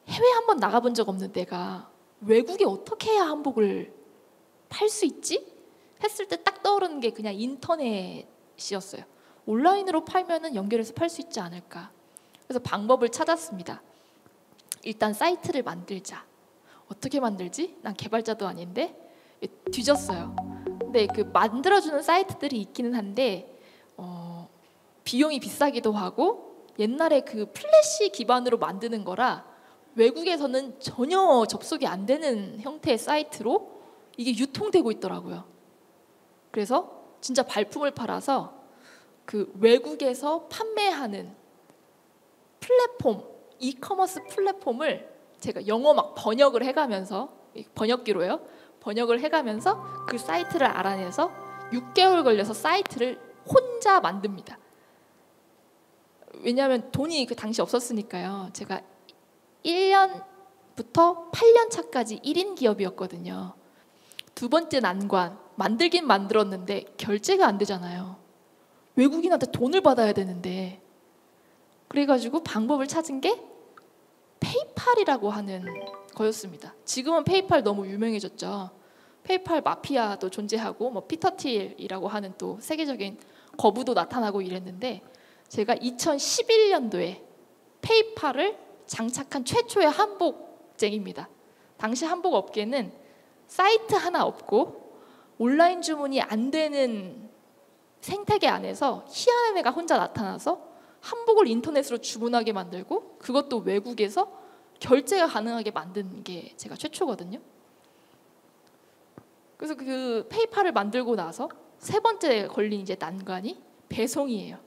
해외 한 번 나가본 적 없는 내가 외국에 어떻게 해야 한복을 팔 수 있지? 했을 때 딱 떠오르는 게 그냥 인터넷이었어요. 온라인으로 팔면은 연결해서 팔 수 있지 않을까. 그래서 방법을 찾았습니다. 일단 사이트를 만들자. 어떻게 만들지? 난 개발자도 아닌데 뒤졌어요. 근데 그 만들어주는 사이트들이 있기는 한데 비용이 비싸기도 하고 옛날에 그 플래시 기반으로 만드는 거라 외국에서는 전혀 접속이 안 되는 형태의 사이트로 이게 유통되고 있더라고요. 그래서 진짜 발품을 팔아서 그 외국에서 판매하는 플랫폼, 이커머스 플랫폼을 제가 영어 막 번역을 해가면서, 번역기로요, 번역을 해가면서 그 사이트를 알아내서 6개월 걸려서 사이트를 혼자 만듭니다. 왜냐하면 돈이 그 당시 없었으니까요. 제가 1년부터 8년 차까지 1인 기업이었거든요. 두 번째 난관, 만들긴 만들었는데 결제가 안 되잖아요. 외국인한테 돈을 받아야 되는데. 그래가지고 방법을 찾은 게 페이팔이라고 하는 거였습니다. 지금은 페이팔 너무 유명해졌죠. 페이팔 마피아도 존재하고 뭐 피터 틸이라고 하는 또 세계적인 거부도 나타나고 이랬는데 제가 2011년도에 페이팔을 장착한 최초의 한복쟁입니다. 당시 한복 업계는 사이트 하나 없고 온라인 주문이 안 되는 생태계 안에서 희한한 애가 혼자 나타나서 한복을 인터넷으로 주문하게 만들고 그것도 외국에서 결제가 가능하게 만든 게 제가 최초거든요. 그래서 그 페이팔을 만들고 나서 세 번째 걸린 이제 난관이 배송이에요.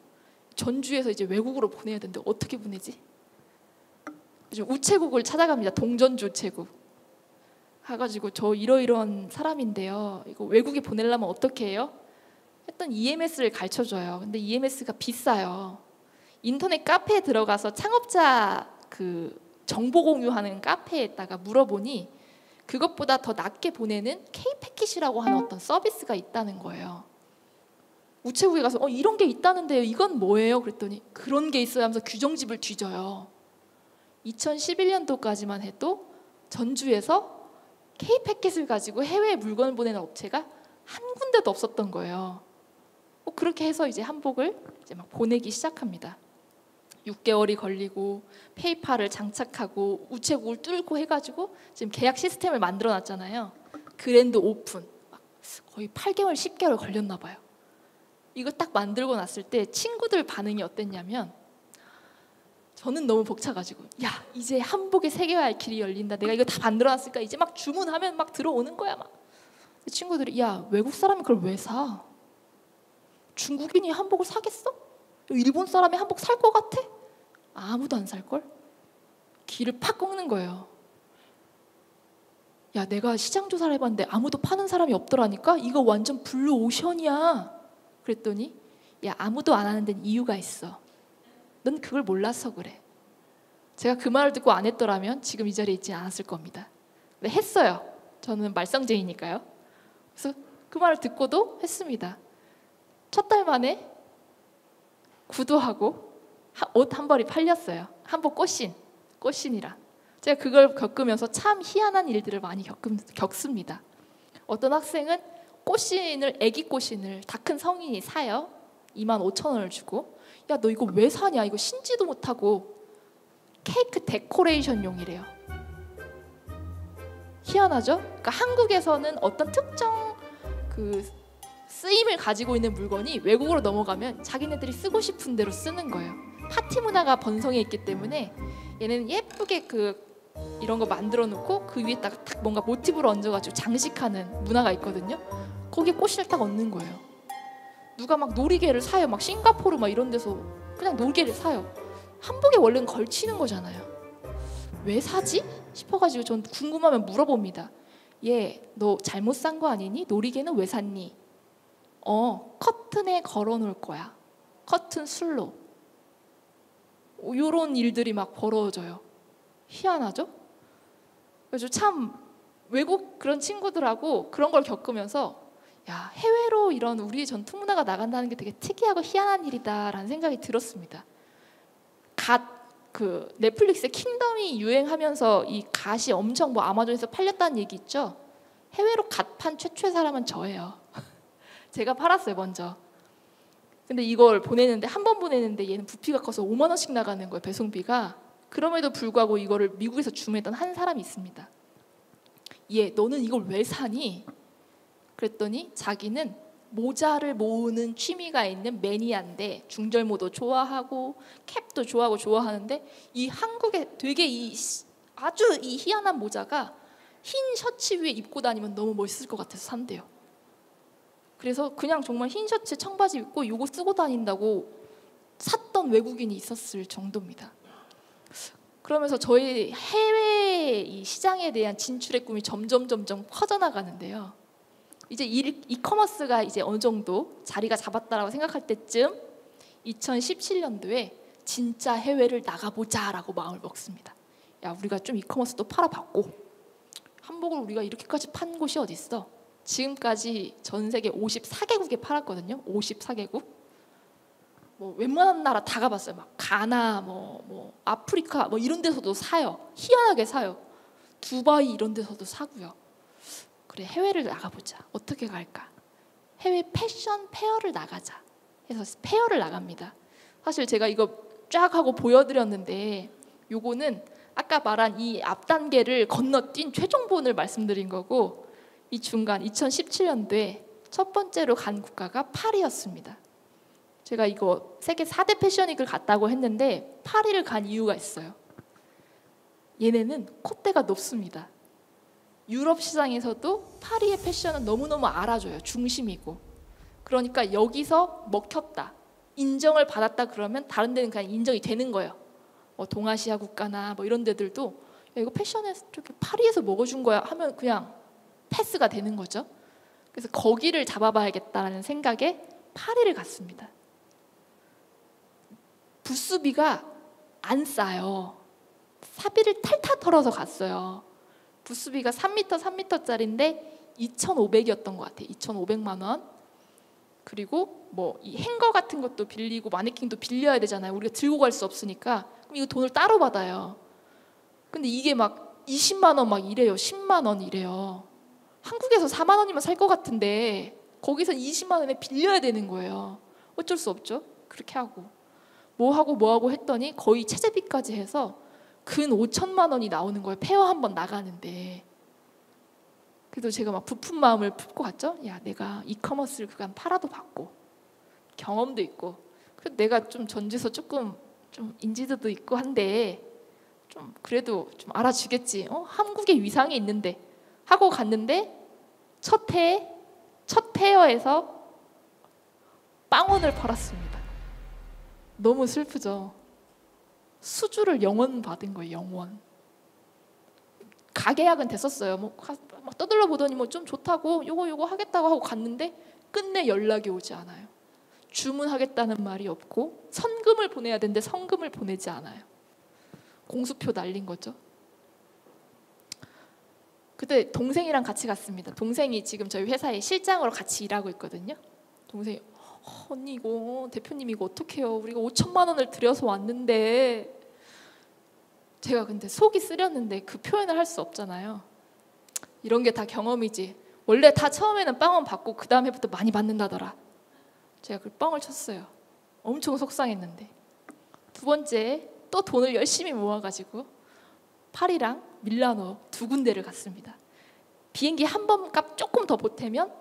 전주에서 이제 외국으로 보내야 되는데 어떻게 보내지? 우체국을 찾아갑니다. 동전주 우체국. 해가지고 저 이러이러한 사람인데요. 이거 외국에 보내려면 어떻게 해요? 했던 EMS를 가르쳐줘요. 근데 EMS가 비싸요. 인터넷 카페에 들어가서 창업자 그 정보 공유하는 카페에다가 물어보니 그것보다 더 낮게 보내는 K-패킷이라고 하는 어떤 서비스가 있다는 거예요. 우체국에 가서 이런 게 있다는데요. 이건 뭐예요? 그랬더니 그런 게 있어요 하면서 규정집을 뒤져요. 2011년도까지만 해도 전주에서 K-패킷을 가지고 해외에 물건을 보내는 업체가 한 군데도 없었던 거예요. 그렇게 해서 이제 한복을 이제 막 보내기 시작합니다. 6개월이 걸리고 페이팔을 장착하고 우체국을 뚫고 해가지고 지금 계약 시스템을 만들어놨잖아요. 그랜드 오픈 거의 8개월, 10개월 걸렸나 봐요. 이거 딱 만들고 났을 때 친구들 반응이 어땠냐면 저는 너무 벅차가지고 야 이제 한복의 세계화의 길이 열린다. 내가 이거 다 만들어놨으니까 이제 막 주문하면 막 들어오는 거야. 막 친구들이 야 외국 사람이 그걸 왜 사? 중국인이 한복을 사겠어? 일본 사람이 한복 살 것 같아? 아무도 안 살걸? 기를 팍 꺾는 거예요. 야 내가 시장 조사를 해봤는데 아무도 파는 사람이 없더라니까? 이거 완전 블루 오션이야. 그랬더니 야 아무도 안 하는 데는 이유가 있어. 넌 그걸 몰라서 그래. 제가 그 말을 듣고 안 했더라면 지금 이 자리에 있지 않았을 겁니다. 근데 했어요. 저는 말썽쟁이니까요. 그래서 그 말을 듣고도 했습니다. 첫 달 만에 구두하고 옷 한 벌이 팔렸어요. 한복 꽃신이라. 제가 그걸 겪으면서 참 희한한 일들을 많이 겪습니다. 어떤 학생은 애기 꽃신을 다 큰 성인이 사요. 25,000원을 주고, 야 너 이거 왜 사냐, 이거 신지도 못하고 케이크 데코레이션용이래요. 희한하죠? 그러니까 한국에서는 어떤 특정 그 쓰임을 가지고 있는 물건이 외국으로 넘어가면 자기네들이 쓰고 싶은 대로 쓰는 거예요. 파티 문화가 번성해 있기 때문에 얘는 예쁘게 이런 거 만들어 놓고 그 위에다가 딱 뭔가 모티브를 얹어가지고 장식하는 문화가 있거든요. 거기에 꽃을 딱 얹는 거예요. 누가 막 놀이개를 사요. 막 싱가포르 막 이런 데서 그냥 놀이개를 사요. 한복에 원래는 걸치는 거잖아요. 왜 사지? 싶어가지고 전 궁금하면 물어봅니다. 얘 너 잘못 산 거 아니니? 놀이개는 왜 샀니? 커튼에 걸어 놓을 거야. 커튼 술로. 이런 일들이 막 벌어져요. 희한하죠? 그래서 참 외국 그런 친구들하고 그런 걸 겪으면서 야, 해외로 이런 우리의 전통 문화가 나간다는 게 되게 특이하고 희한한 일이다라는 생각이 들었습니다. 넷플릭스의 킹덤이 유행하면서 이 갓이 엄청 아마존에서 팔렸다는 얘기 있죠? 해외로 갓 판 최초의 사람은 저예요. 제가 팔았어요, 먼저. 근데 이걸 한 번 보내는데 얘는 부피가 커서 5만 원씩 나가는 거예요, 배송비가. 그럼에도 불구하고 이거를 미국에서 주문했던 한 사람이 있습니다. 얘, 너는 이걸 왜 사니? 그랬더니 자기는 모자를 모으는 취미가 있는 매니아인데 중절모도 좋아하고 캡도 좋아하는데 이 한국에 되게 아주 이 희한한 모자가 흰 셔츠 위에 입고 다니면 너무 멋있을 것 같아서 산대요. 그래서 그냥 정말 흰 셔츠 청바지 입고 이거 쓰고 다닌다고 샀던 외국인이 있었을 정도입니다. 그러면서 저희 해외 이 시장에 대한 진출의 꿈이 점점 퍼져나가는데요. 이제 이커머스가 이제 어느 정도 자리가 잡았다라고 생각할 때쯤 2017년도에 진짜 해외를 나가보자라고 마음을 먹습니다. 야, 우리가 좀 이커머스도 팔아봤고 한복을 우리가 이렇게까지 판 곳이 어디 있어? 지금까지 전 세계 54개국에 팔았거든요. 54개국. 뭐 웬만한 나라 다 가봤어요. 막 가나, 뭐 아프리카, 뭐 이런 데서도 사요. 희한하게 사요. 두바이 이런 데서도 사고요. 그래, 해외를 나가보자. 어떻게 갈까? 해외 패션 페어를 나가자 해서 페어를 나갑니다. 사실 제가 이거 쫙 하고 보여드렸는데 요거는 아까 말한 이 앞 단계를 건너뛴 최종본을 말씀드린 거고, 이 중간 2017년도에 첫 번째로 간 국가가 파리였습니다. 제가 이거 세계 4대 패션위크를 갔다고 했는데 파리를 간 이유가 있어요. 얘네는 콧대가 높습니다. 유럽 시장에서도 파리의 패션은 너무너무 알아줘요. 중심이고. 그러니까 여기서 먹혔다, 인정을 받았다 그러면 다른 데는 그냥 인정이 되는 거예요. 뭐 동아시아 국가나 뭐 이런 데들도 야, 이거 패션에서 파리에서 먹어준 거야 하면 그냥 패스가 되는 거죠. 그래서 거기를 잡아봐야겠다는 생각에 파리를 갔습니다. 부스비가 안 싸요. 사비를 탈탈 털어서 갔어요. 부스비가 3m짜리인데 2,500이었던 것 같아요. 2,500만 원. 그리고 뭐 이 행거 같은 것도 빌리고 마네킹도 빌려야 되잖아요. 우리가 들고 갈 수 없으니까. 그럼 이거 돈을 따로 받아요. 근데 이게 막 20만 원 막 이래요. 10만 원 이래요. 한국에서 4만 원이면 살 것 같은데 거기서 20만 원에 빌려야 되는 거예요. 어쩔 수 없죠. 그렇게 하고 뭐 하고 했더니 거의 체재비까지 해서 근 5천만 원이 나오는 거예요. 페어 한번 나가는데. 그래도 제가 막 부푼 마음을 품고 갔죠. 야, 내가 이커머스를 그간 팔아도 봤고 경험도 있고, 그래도 내가 좀 전주에서 조금 좀 인지도도 있고 한데 좀 그래도 좀 알아주겠지. 한국의 위상이 있는데 하고 갔는데 첫 페어에서 빵원을 팔았습니다. 너무 슬프죠. 수주를 0원 받은 거예요. 0원. 가계약은 됐었어요. 막 떠들러 보더니 뭐 좀 좋다고 요거 하겠다고 하고 갔는데 끝내 연락이 오지 않아요. 주문하겠다는 말이 없고 선금을 보내야 되는데 선금을 보내지 않아요. 공수표 날린 거죠. 그때 동생이랑 같이 갔습니다. 동생이 지금 저희 회사에 실장으로 같이 일하고 있거든요. 동생이 언니 이거 대표님 이거 어떡해요? 우리가 5천만 원을 들여서 왔는데. 제가 근데 속이 쓰렸는데 그 표현을 할 수 없잖아요. 이런 게 다 경험이지. 원래 다 처음에는 빵원 받고 그 다음 해부터 많이 받는다더라. 제가 그 뻥을 쳤어요. 엄청 속상했는데. 두 번째 또 돈을 열심히 모아가지고 파리랑 밀라노 두 군데를 갔습니다. 비행기 한 번 값 조금 더 보태면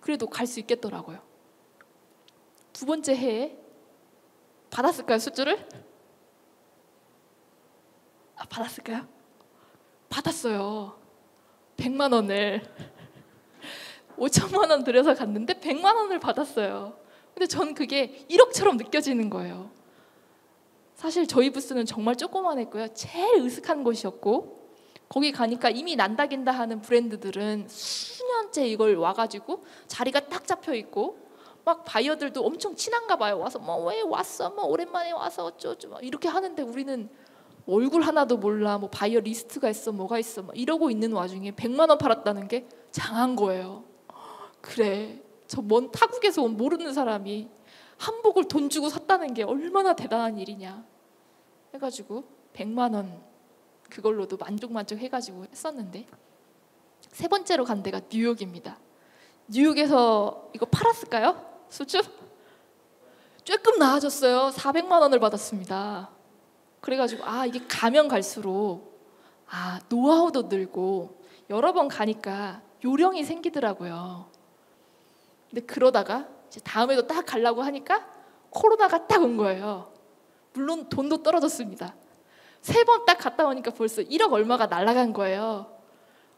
그래도 갈 수 있겠더라고요. 두 번째 해에 받았을까요, 수주를? 받았을까요? 받았어요. 100만 원을 5천만 원 들여서 갔는데 100만 원을 받았어요. 근데 전 그게 1억처럼 느껴지는 거예요. 사실 저희 부스는 정말 조그만했고요. 제일 으슥한 곳이었고 거기 가니까 이미 난다긴다 하는 브랜드들은 수년째 이걸 와가지고 자리가 딱 잡혀 있고 막 바이어들도 엄청 친한가 봐요. 와서 뭐 왜 왔어? 뭐 오랜만에 와서 어쩌고 막 이렇게 하는데 우리는 얼굴 하나도 몰라. 뭐 바이어 리스트가 있어, 뭐가 있어, 막 이러고 있는 와중에 100만 원 팔았다는 게 장한 거예요. 그래, 저 먼 타국에서 온 모르는 사람이 한복을 돈 주고 샀다는 게 얼마나 대단한 일이냐 해가지고 100만 원 그걸로도 만족 해가지고 했었는데 세 번째로 간 데가 뉴욕입니다. 뉴욕에서 이거 팔았을까요? 수주? 조금 나아졌어요. 400만 원을 받았습니다. 그래가지고 이게 가면 갈수록 노하우도 늘고 여러 번 가니까 요령이 생기더라고요. 근데 그러다가 이제 다음에도 딱 가려고 하니까 코로나가 딱 온 거예요. 물론 돈도 떨어졌습니다. 세 번 딱 갔다 오니까 벌써 1억 얼마가 날아간 거예요.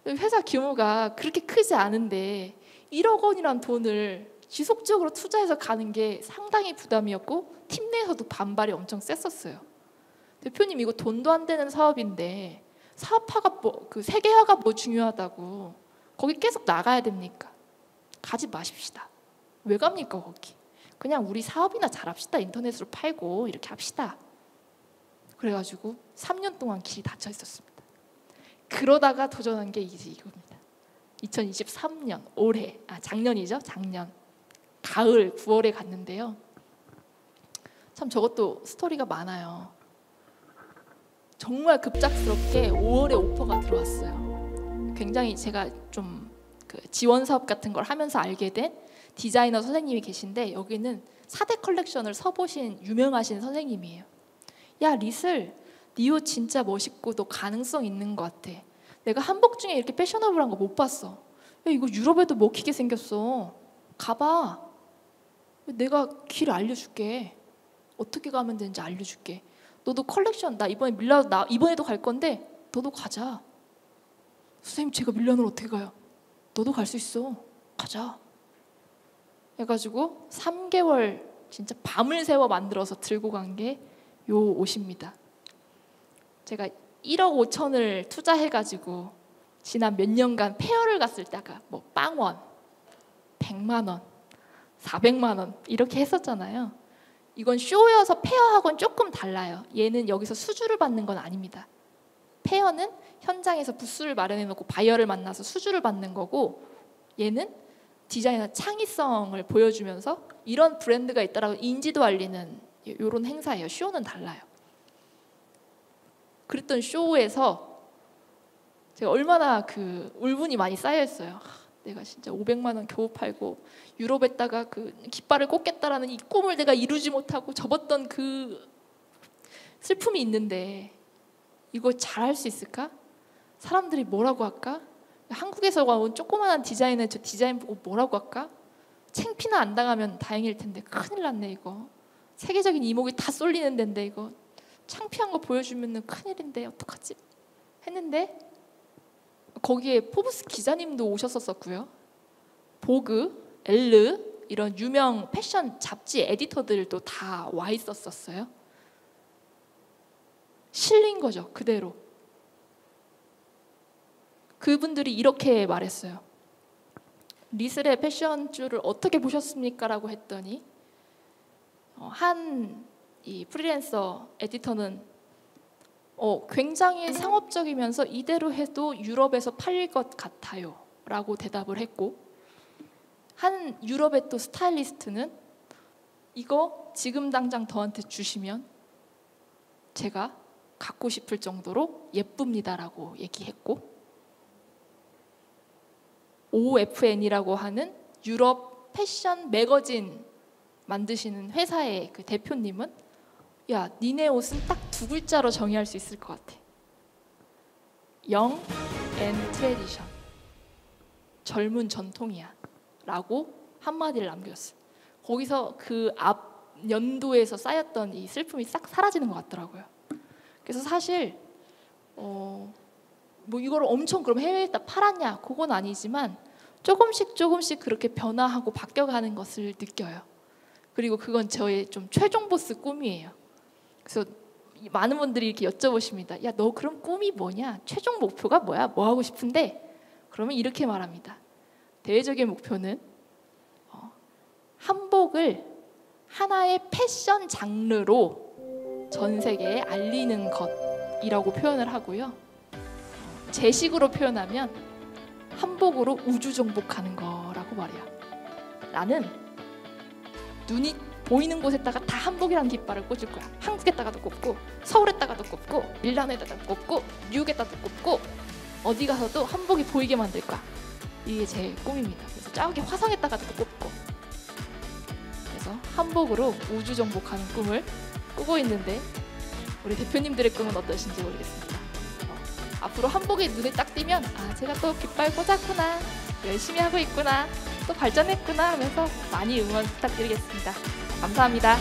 회사 규모가 그렇게 크지 않은데 1억 원이란 돈을 지속적으로 투자해서 가는 게 상당히 부담이었고 팀 내에서도 반발이 엄청 셌었어요. 대표님 이거 돈도 안 되는 사업인데 사업화가 그 세계화가 뭐 중요하다고 거기 계속 나가야 됩니까? 가지 마십시다. 왜 갑니까 거기? 그냥 우리 사업이나 잘합시다. 인터넷으로 팔고 이렇게 합시다. 그래가지고 3년 동안 길이 닫혀 있었습니다. 그러다가 도전한 게 이겁니다. 2023년 올해 작년이죠. 작년 가을 9월에 갔는데요. 참 저것도 스토리가 많아요. 정말 급작스럽게 5월에 오퍼가 들어왔어요. 굉장히 제가 좀 그 지원 사업 같은 걸 하면서 알게 된 디자이너 선생님이 계신데 여기는 4대 컬렉션을 서보신 유명하신 선생님이에요. 야 리슬, 네 옷 진짜 멋있고 너 가능성 있는 것 같아. 내가 한복 중에 이렇게 패셔너블한 거 못 봤어. 야 이거 유럽에도 먹히게 생겼어. 가봐. 내가 길 알려줄게. 어떻게 가면 되는지 알려줄게. 너도 컬렉션 나 이번에 밀라노 나 이번에도 갈 건데 너도 가자. 선생님 제가 밀라노를 어떻게 가요? 너도 갈 수 있어. 가자. 해가지고 3개월 진짜 밤을 새워 만들어서 들고 간 게 요 옷입니다. 제가 1억 5천을 투자해가지고 지난 몇 년간 페어를 갔을 때가 뭐 빵원, 100만 원, 400만 원 이렇게 했었잖아요. 이건 쇼여서 페어하고는 조금 달라요. 얘는 여기서 수주를 받는 건 아닙니다. 페어는 현장에서 부스를 마련해 놓고 바이어를 만나서 수주를 받는 거고 얘는 디자이너 창의성을 보여주면서 이런 브랜드가 있다라고 인지도 알리는 이런 행사예요. 쇼는 달라요. 그랬던 쇼에서 제가 얼마나 그 울분이 많이 쌓여 있어요. 내가 진짜 500만 원 겨우 팔고 유럽에다가 그 깃발을 꽂겠다라는 이 꿈을 내가 이루지 못하고 접었던 그 슬픔이 있는데 이거 잘할 수 있을까? 사람들이 뭐라고 할까? 한국에서 온 조그만한 디자인을 저 디자인 보고 뭐라고 할까? 창피나 안 당하면 다행일 텐데 큰일 났네 이거. 세계적인 이목이 다 쏠리는 데인데 이거 창피한 거 보여주면 큰일인데 어떡하지? 했는데 거기에 포브스 기자님도 오셨었고요. 보그, 엘르 이런 유명 패션 잡지 에디터들도 다 와 있었어요. 실린 거죠, 그대로. 그분들이 이렇게 말했어요. 리슬의 패션주를 어떻게 보셨습니까? 라고 했더니 한 이 프리랜서 에디터는 굉장히 상업적이면서 이대로 해도 유럽에서 팔릴 것 같아요 라고 대답을 했고, 한 유럽의 또 스타일리스트는 이거 지금 당장 저한테 주시면 제가 갖고 싶을 정도로 예쁩니다 라고 얘기했고, OFN이라고 하는 유럽 패션 매거진 만드시는 회사의 그 대표님은 야, 니네 옷은 딱 두 글자로 정의할 수 있을 것 같아. Young and Tradition. 젊은 전통이야 라고 한마디를 남겼어요. 거기서 그 앞 연도에서 쌓였던 이 슬픔이 싹 사라지는 것 같더라고요. 그래서 사실 뭐 이걸 엄청 그럼 해외에다 팔았냐? 그건 아니지만 조금씩 그렇게 변화하고 바뀌어가는 것을 느껴요. 그리고 그건 저의 좀 최종 보스 꿈이에요. 그래서 많은 분들이 이렇게 여쭤보십니다. 야, 너 그럼 꿈이 뭐냐? 최종 목표가 뭐야? 뭐 하고 싶은데? 그러면 이렇게 말합니다. 대외적인 목표는 한복을 하나의 패션 장르로 전 세계에 알리는 것이라고 표현을 하고요. 제 식으로 표현하면 한복으로 우주 정복하는 거라고 말해요. 나는 눈이 보이는 곳에다가 다 한복이라는 깃발을 꽂을 거야. 한국에다가도 꽂고, 서울에다가도 꽂고, 밀라노에다가도 꽂고, 뉴욕에다가도 꽂고, 어디 가서도 한복이 보이게 만들 거야. 이게 제 꿈입니다. 그래서 저기 화성에다가도 꽂고, 그래서 한복으로 우주 정복하는 꿈을 꾸고 있는데, 우리 대표님들의 꿈은 어떠신지 모르겠습니다. 앞으로 한복이 눈에 딱 띄면 아, 제가 또 깃발 꽂았구나, 열심히 하고 있구나, 또 발전했구나 하면서 많이 응원 부탁드리겠습니다. 감사합니다.